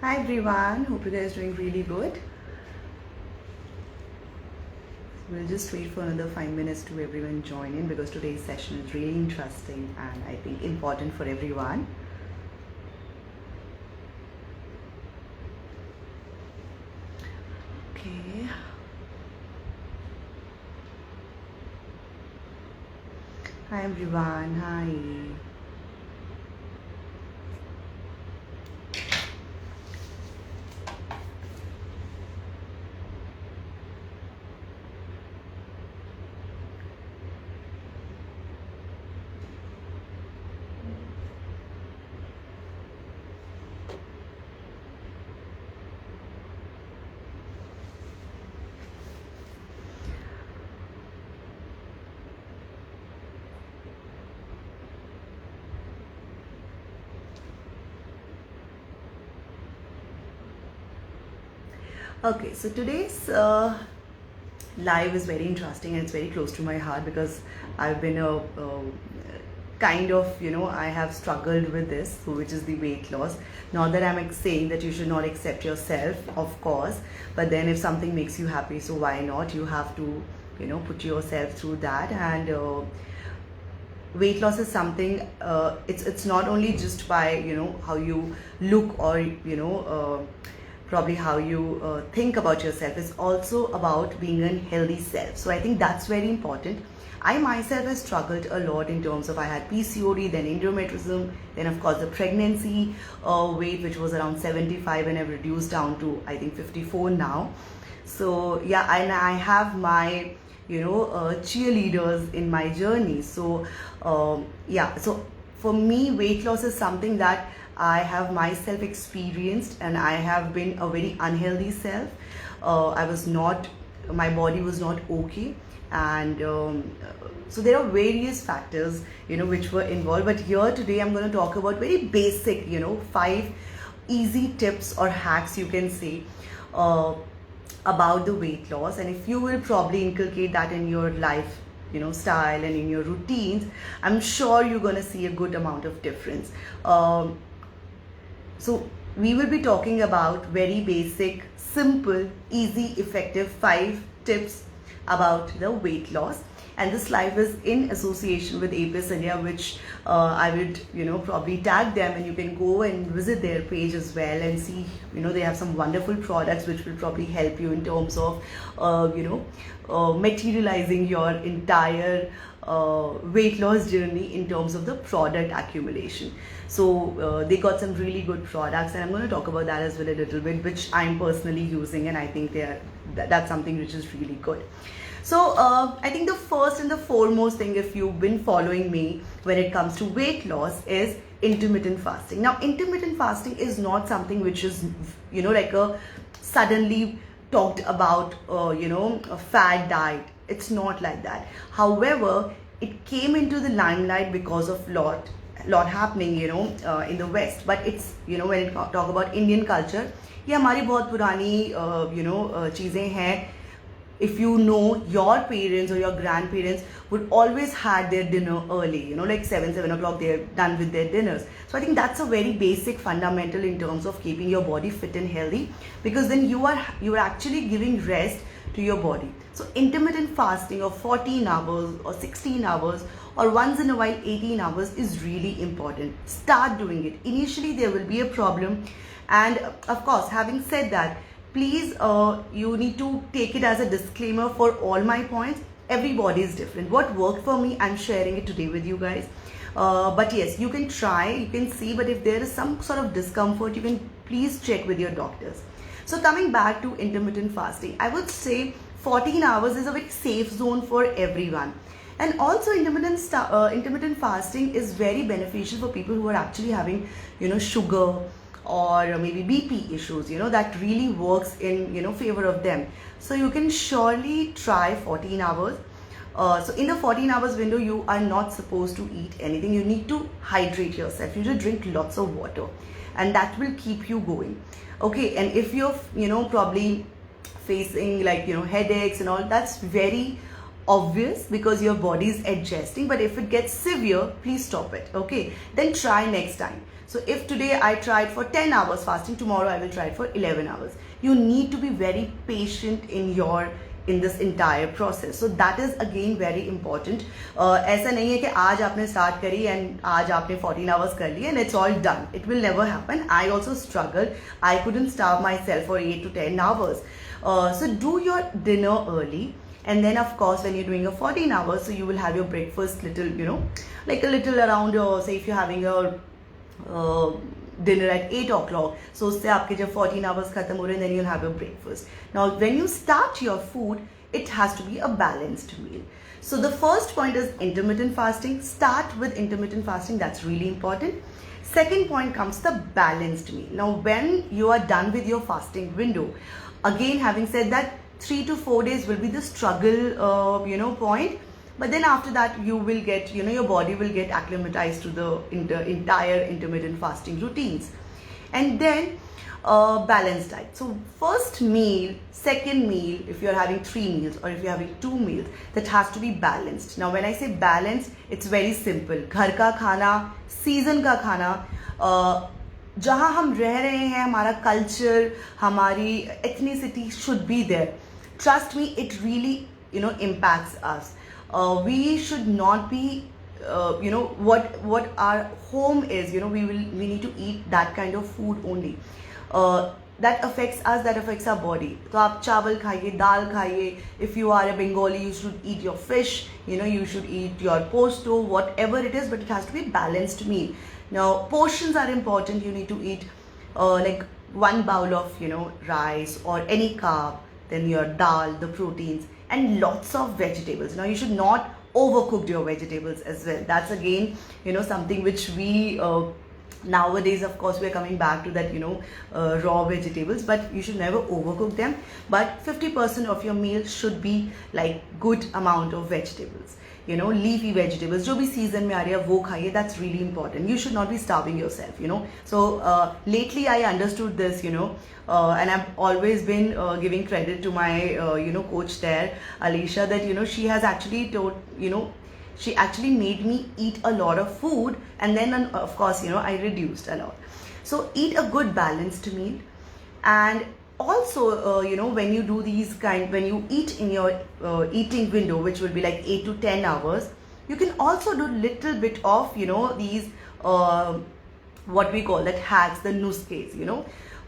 Hi everyone, hope you guys doing really good. We'll just wait for another 5 minutes to everyone join in because today's session is really interesting and I think important for everyone. Okay. Hi everyone, hi. Okay, so today's live is very interesting and it's very close to my heart because I've been a kind of, I have struggled with this, so which is the weight loss. Not that I'm saying that you should not accept yourself, of course, but then if something makes you happy, so why not? You have to, put yourself through that. And weight loss is something, it's not only just by, how you look or, probably how you think about yourself. It's also about being a healthy self. So I think that's very important. I myself have struggled a lot in terms of I had PCOD, then endometrium, then of course the pregnancy weight, which was around 75 and I've reduced down to I think 54 now. So yeah, and I have my cheerleaders in my journey. So yeah, so for me weight loss is something that I have myself experienced and I have been a very unhealthy self. I was not, my body was not okay, and so there are various factors which were involved, but here today I'm going to talk about very basic 5 easy tips or hacks you can say about the weight loss. And if you will probably inculcate that in your life style and in your routines, I'm sure you're going to see a good amount of difference. So we will be talking about very basic, simple, easy, effective 5 tips about the weight loss. And this live is in association with APIS India, which I would probably tag them, and you can go and visit their page as well and see they have some wonderful products which will probably help you in terms of materializing your entire weight loss journey in terms of the product accumulation. So they got some really good products, and I'm going to talk about that as well a little bit, which I'm personally using, and I think that's something which is really good. So I think the first and the foremost thing, if you've been following me when it comes to weight loss, is intermittent fasting. Now intermittent fasting is not something which is like a suddenly talked about a fad diet. It's not like that. However, it came into the limelight because of lot happening in the West. But it's when it talk about Indian culture, ये हमारी बहुत पुरानी चीज़ें हैं. If you know, your parents or your grandparents would always had their dinner early, like 7 o'clock they're done with their dinners. So I think that's a very basic fundamental in terms of keeping your body fit and healthy, because then you are actually giving rest to your body. So intermittent fasting of 14 hours or 16 hours or once in a while 18 hours is really important. Start doing it. Initially there will be a problem, and of course, having said that, please you need to take it as a disclaimer for all my points. Everybody is different. What worked for me, I'm sharing it today with you guys. But yes, you can try, you can see, but if there is some sort of discomfort, you can please check with your doctors. So coming back to intermittent fasting, I would say 14 hours is a very safe zone for everyone. And also intermittent fasting is very beneficial for people who are actually having sugar or maybe BP issues, that really works in favor of them. So you can surely try 14 hours. So in the 14 hours window, you are not supposed to eat anything. You need to hydrate yourself. You should drink lots of water, and that will keep you going. Okay, and if you're probably facing like headaches and all, that's very obvious because your body is adjusting, but if it gets severe, please stop it. Okay, then try next time. So if today I tried for 10 hours fasting, tomorrow I will try it for 11 hours. You need to be very patient in this entire process. So that is again very important. ऐसा नहीं है कि आज आपने start करी and आज आपने 14 hours कर लिए and it's all done. It will never happen. I also struggled. I couldn't starve myself for 8 to 10 hours. So do your dinner early. And then of course when you're doing a 14 hours, so you will have your breakfast little, like a little around, say if you're having a dinner at 8 o'clock, so उससे आपके जब 14 hours खत्म हो रहे हैं, then you'll have your breakfast. Now when you start your food, it has to be a balanced meal. So the first point is intermittent fasting. Start with intermittent fasting, that's really important. Second point comes the balanced meal. Now when you are done with your fasting window, again having said that, 3 to 4 days will be the struggle point, but then after that you will get, your body will get acclimatized to the entire intermittent fasting routines. And then balanced diet. So first meal, second meal, if you're having 3 meals or if you're having 2 meals, that has to be balanced. Now when I say balanced, it's very simple. घर का खाना, season का खाना, जहाँ हम रह रहे हैं, हमारा कल्चर, हमारी ethnicity should be there. Trust me, it really impacts us. We should not be what our home is. We need to eat that kind of food only. That affects us, that affects our body. So आप चावल खाइए, दाल खाइए. If you are a Bengali, you should eat your fish. You should eat your posto, whatever it is, but it has to be a balanced meal. Now portions are important. You need to eat like 1 bowl of rice or any carb, then your dal, the proteins, and lots of vegetables. Now you should not overcook your vegetables as well. That's again something which we nowadays, of course, we are coming back to that raw vegetables, but you should never overcook them. But 50% of your meal should be like good amount of vegetables, leafy vegetables. जो भी season में आ रही है वो खाइए. That's really important. You should not be starving yourself. So lately I understood this, and I've always been giving credit to my coach there, Alicia, that she has actually told, she actually made me eat a lot of food, and then of course I reduced a lot. So eat a good balanced meal. And also when you do when you eat in your eating window, which will be like 8 to 10 hours, you can also do little bit of these what we call that hacks, the nuskes.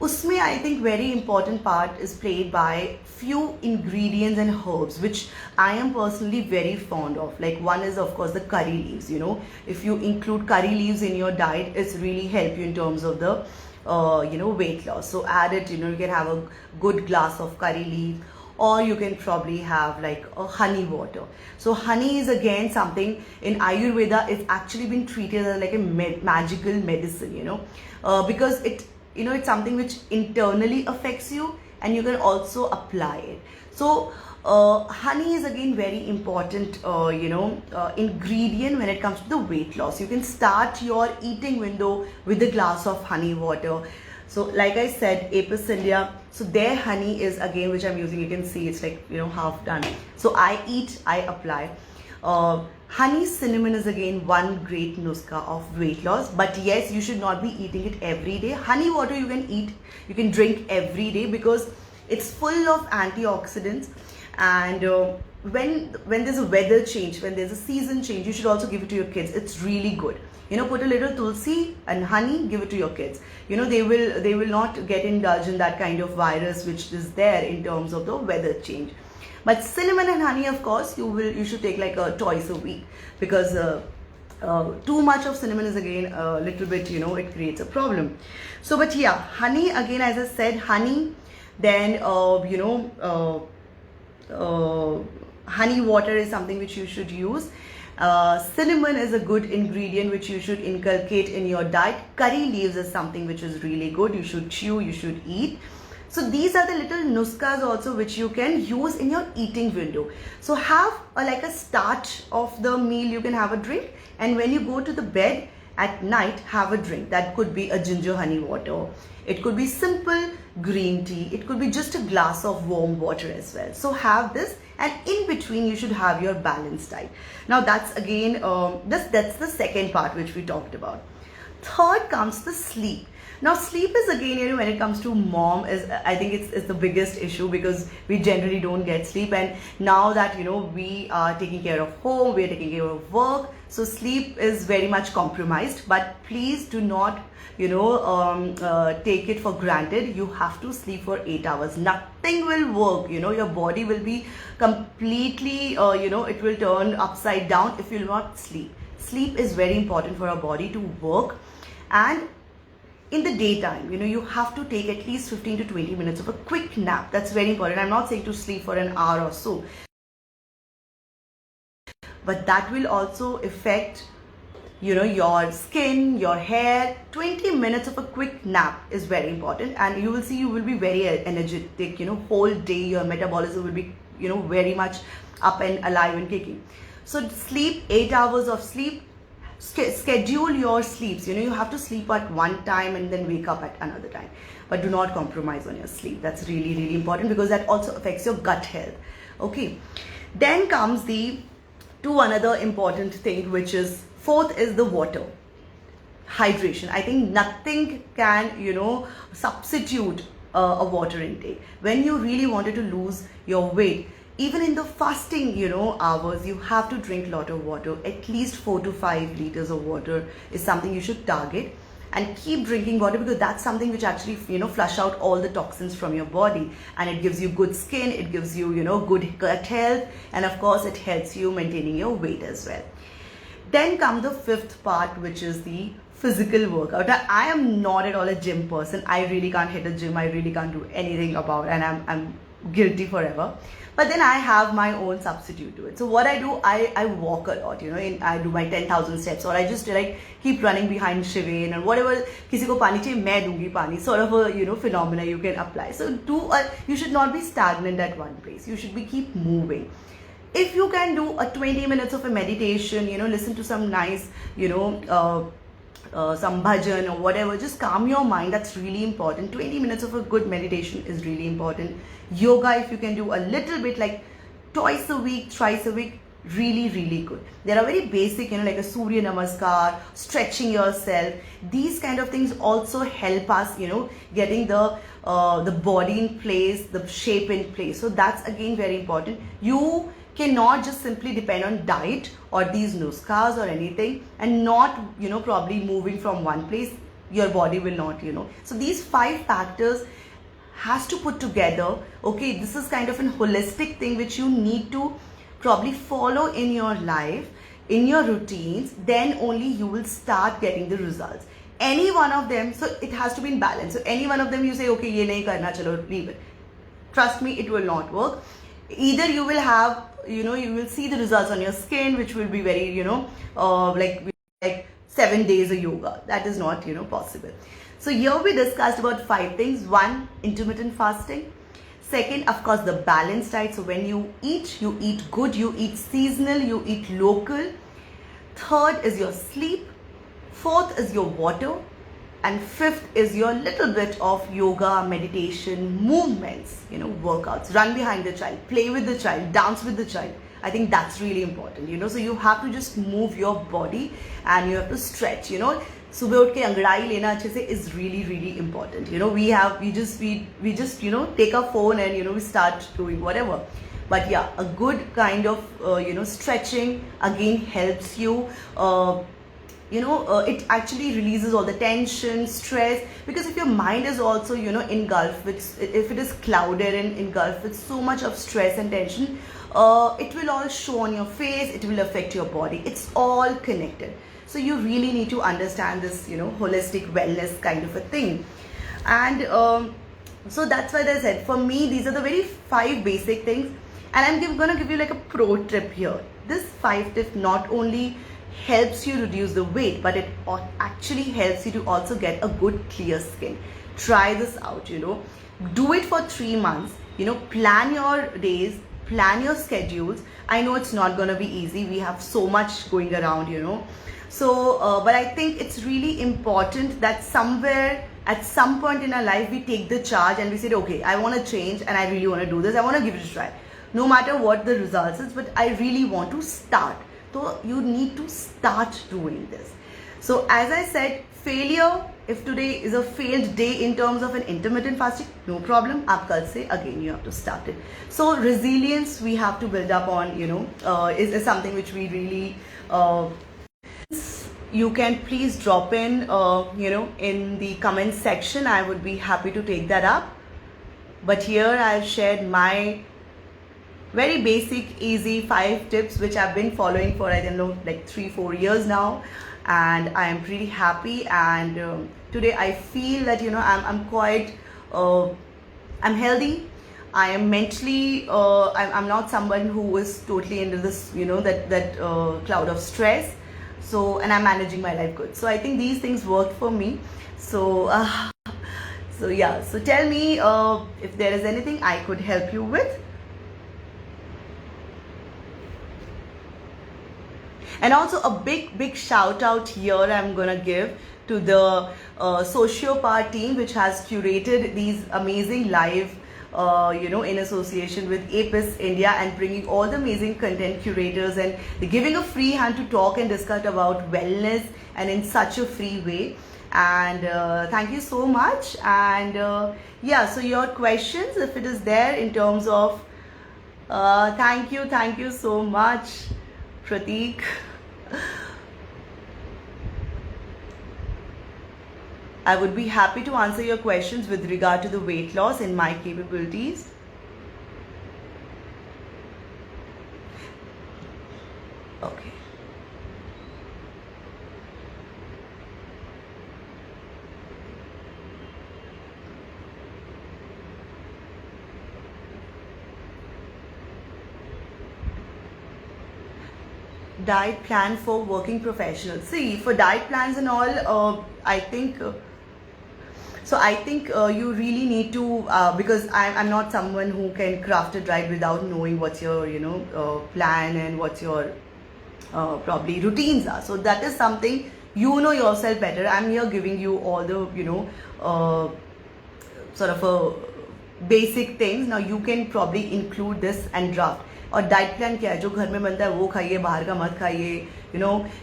Usme I think very important part is played by few ingredients and herbs which I am personally very fond of. Like one is of course the curry leaves. If you include curry leaves in your diet, it's really help you in terms of the weight loss. So add it. You can have a good glass of curry leaf, or you can probably have like a honey water. So honey is again something in Ayurveda, it's actually been treated as like a magical medicine, because it's something which internally affects you and you can also apply it. So honey is again very important ingredient when it comes to the weight loss. You can start your eating window with a glass of honey water. So like I said, Apis India, so their honey is again, which I'm using, you can see it's like half done. So I apply. Honey cinnamon is again one great nuska of weight loss, but yes, you should not be eating it every day. Honey water you can drink every day because it's full of antioxidants. And when there's a weather change, when there's a season change, you should also give it to your kids. It's really good. Put a little tulsi and honey, give it to your kids. They will not get indulged in that kind of virus which is there in terms of the weather change. But cinnamon and honey, of course, you should take like twice a week, because too much of cinnamon is again a little bit, it creates a problem. So, but yeah, honey again, as I said, honey, then honey water is something which you should use. Cinnamon is a good ingredient which you should inculcate in your diet. Curry leaves is something which is really good. You should chew, you should eat. So these are the little nuskas also which you can use in your eating window. So have like a start of the meal, you can have a drink, and when you go to the bed at night, have a drink. That could be a ginger honey water. It could be simple green tea. It could be just a glass of warm water as well. So have this and in between you should have your balanced diet. Now that's again that's the second part which we talked about. Third comes the sleep. Now sleep is again, when it comes to mom, is I think it's the biggest issue, because we generally don't get sleep, and now that we are taking care of home, we are taking care of work, so sleep is very much compromised. But please do not take it for granted. You have to sleep for 8 hours. Nothing will work, your body will be completely it will turn upside down if you will not sleep. Sleep is very important for our body to work. And in the daytime, you have to take at least 15 to 20 minutes of a quick nap. That's very important. I'm not saying to sleep for an hour or so, but that will also affect your skin, your hair. 20 minutes of a quick nap is very important, and you will see you will be very energetic, whole day. Your metabolism will be very much up and alive and kicking. So sleep, 8 hours of sleep. Schedule your sleeps. You have to sleep at one time and then wake up at another time, but do not compromise on your sleep. That's really, really important, because that also affects your gut health. Okay, then comes another important thing, which is fourth, is the water. Hydration. I think nothing can substitute a water intake. When you really wanted to lose your weight, even in the fasting hours, you have to drink a lot of water. At least 4 to 5 liters of water is something you should target, and keep drinking water, because that's something which actually flush out all the toxins from your body, and it gives you good skin, it gives you good gut health, and of course it helps you maintaining your weight as well. Then come the fifth part, which is the physical workout. I am not at all a gym person. I really can't hit a gym. I really can't do anything about it, and I'm guilty forever. But then I have my own substitute to it. So what I do, I walk a lot, I do my 10,000 steps, or I just keep running behind Shivain, and whatever kisi ko pani chahiye, main dungi pani, sort of a phenomena you can apply. So you should not be stagnant at one place. You should keep moving. If you can do a 20 minutes of a meditation, listen to some nice, some bhajan or whatever, just calm your mind. That's really important. 20 minutes of a good meditation is really important. Yoga, if you can do a little bit, like twice a week, thrice a week, really, really good. There are very basic, like a Surya Namaskar, stretching yourself. These kind of things also help us, getting the body in place, the shape in place. So that's again very important. You cannot just simply depend on diet or these nuskhas or anything, and not probably moving from one place. Your body will not so these 5 factors has to put together. Okay, this is kind of a holistic thing which you need to probably follow in your life, in your routines. Then only you will start getting the results. Any one of them, so it has to be in balance. So any one of them you say, okay, ye nahi karna, chalo leave it. Trust me, it will not work. Either you will have you will see the results on your skin, which will be very like 7 days of yoga. That is not possible. So here we discussed about 5 things. 1, intermittent fasting. Second, of course, the balanced diet. So when you eat good, you eat seasonal, you eat local. Third is your sleep. Fourth is your water. And fifth is your little bit of yoga, meditation, movements, workouts. Run behind the child, play with the child, dance with the child. I think that's really important, so you have to just move your body, and you have to stretch, Subah uthe ke angadai lena achhe se is really, really important. We just take our phone and, we start doing whatever. But yeah, a good kind of, stretching again helps you. It actually releases all the tension, stress, because if your mind is also, engulfed with, if it is clouded and engulfed with so much of stress and tension, it will all show on your face, it will affect your body. It's all connected. So you really need to understand this, holistic wellness kind of a thing. And so that's why I said, for me, these are the very 5 basic things. And I'm going to give you like a pro tip here. This 5 tips not only helps you reduce the weight, but it actually helps you to also get a good clear skin. Try this out, do it for 3 months, plan your days, plan your schedules. I know it's not going to be easy. We have so much going around, so but I think it's really important that somewhere at some point in our life we take the charge and we said, okay, I want to change and I really want to do this. I want to give it a try. no matter what the results is, but I really want to start. So you need to start doing this. So as I said, failure, if today is a failed day in terms of an intermittent fasting, no problem. Aap kal se again you have to start it. So resilience we have to build up on, is something which we really you can please drop in in the comment section. I would be happy to take that up. But here I've shared my very basic, easy 5 tips which I've been following for, I don't know, like 3-4 years now, and I am pretty happy. And today I feel that I'm quite I'm healthy. I am mentally I'm not someone who is totally into this that cloud of stress. So, and I'm managing my life good. So I think these things worked for me. So so yeah, so tell me if there is anything I could help you with. And also a big shout out here I'm gonna give to the Sociopar team, which has curated these amazing live in association with APIS India, and bringing all the amazing content curators, and giving a free hand to talk and discuss about wellness, and in such a free way. And thank you so much. And yeah, so your questions, if it is there in terms of thank you so much, Prateek. I would be happy to answer your questions with regard to the weight loss and my capabilities. Okay. Diet plan for working professionals. See, for diet plans and all, I think you really need to, because I'm not someone who can craft a diet without knowing what's your plan and what's your probably routines are. So that is something you know yourself better. I'm here giving you all the sort of a basic things. Now you can probably include this and draft. और diet plan क्या है, जो घर में बनता है वो खाइए, बाहर का मत खाइए.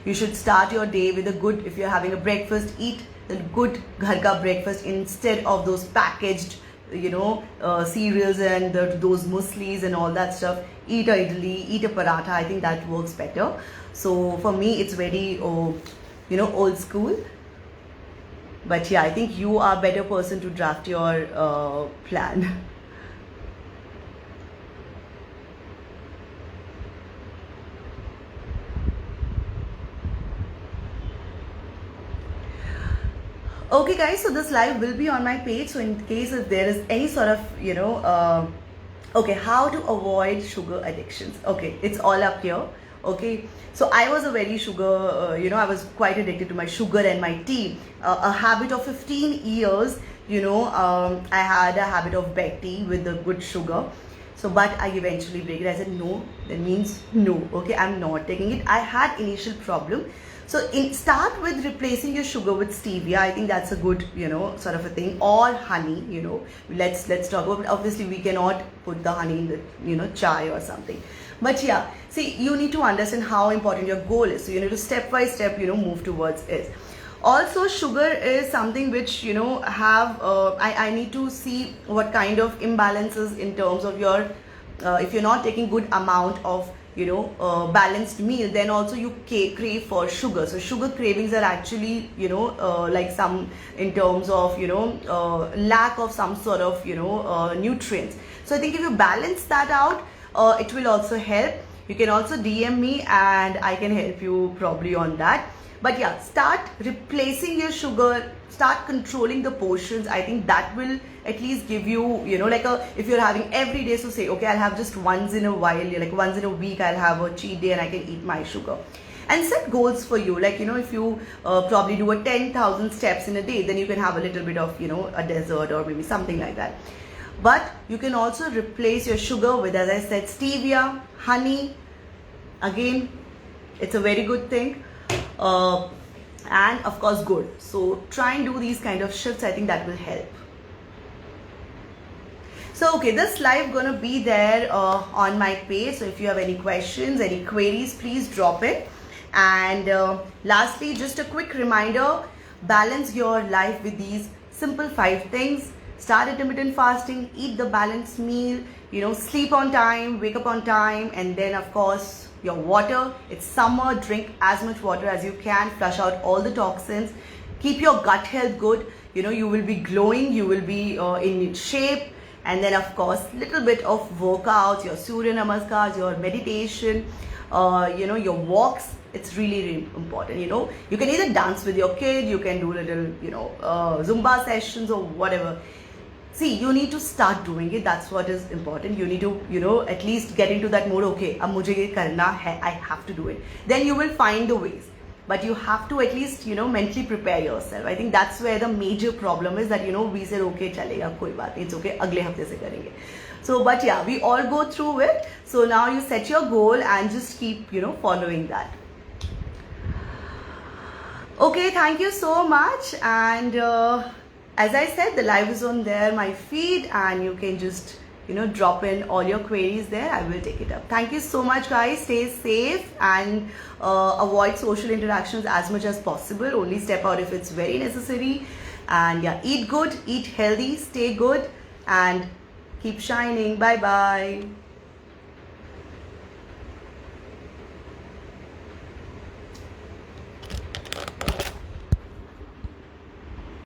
You should start your day with a good, if you're having a breakfast, eat the good घर का breakfast instead of those packaged cereals and those mueslis and all that stuff. Eat a idli, eat a paratha. I think that works better. So for me it's very old school. But yeah, I think you are a better person to draft your plan. Okay guys, so this live will be on my page. So in case if there is any sort of okay, how to avoid sugar addictions. Okay, it's all up here. Okay, so I was a very sugar, I was quite addicted to my sugar and my tea. A habit of 15 years, I had a habit of bed tea with the good sugar. So, but I eventually break it. I said no, that means no. Okay, I'm not taking it. I had initial problem. So start with replacing your sugar with stevia. I think that's a good, sort of a thing. Or honey, let's talk about it. Obviously, we cannot put the honey in the, chai or something. But yeah, see, you need to understand how important your goal is. So you need to step by step, move towards it. Also, sugar is something which, I need to see what kind of imbalances in terms of your, if you're not taking good amount of, balanced meal, then also you crave for sugar. So sugar cravings are actually, like some in terms of, lack of some sort of, nutrients. So I think if you balance that out, it will also help. You can also DM me and I can help you probably on that. But yeah, start replacing your sugar, start controlling the portions. I think that will at least give you, like if you're having every day, so say, okay, I'll have just once in a while, like once in a week, I'll have a cheat day and I can eat my sugar. And set goals for you, like, if you probably do a 10,000 steps in a day, then you can have a little bit of, a dessert or maybe something like that. But you can also replace your sugar with, as I said, stevia, honey. Again, it's a very good thing. And of course good. So try and do these kind of shifts. I think that will help. So okay, this live gonna be there on my page. So if you have any questions, any queries, please drop it. And lastly, just a quick reminder, balance your life with these simple 5 things. Start intermittent fasting, eat the balanced meal, sleep on time, wake up on time, and then of course your water. It's summer, drink as much water as you can, flush out all the toxins, keep your gut health good. You will be glowing, you will be in shape. And then of course little bit of workouts, your surya namaskars, your meditation, your walks. It's really, really important. You can either dance with your kid, you can do little zumba sessions or whatever. See, you need to start doing it. That's what is important. You need to at least get into that mode. Okay, ab mujhe ye karna hai, I have to do it. Then you will find the ways, but you have to at least mentally prepare yourself. I think that's where the major problem is, that we said okay chalega koi baat nahi, it's okay, agle hafte se karenge. So but yeah, we all go through it. So now you set your goal and just keep following that. Okay, thank you so much. And as I said, the live is on there, my feed, and you can just drop in all your queries there. I will take it up. Thank you so much, guys. Stay safe and avoid social interactions as much as possible. Only step out if it's very necessary. And yeah, eat good, eat healthy, stay good, and keep shining. Bye bye.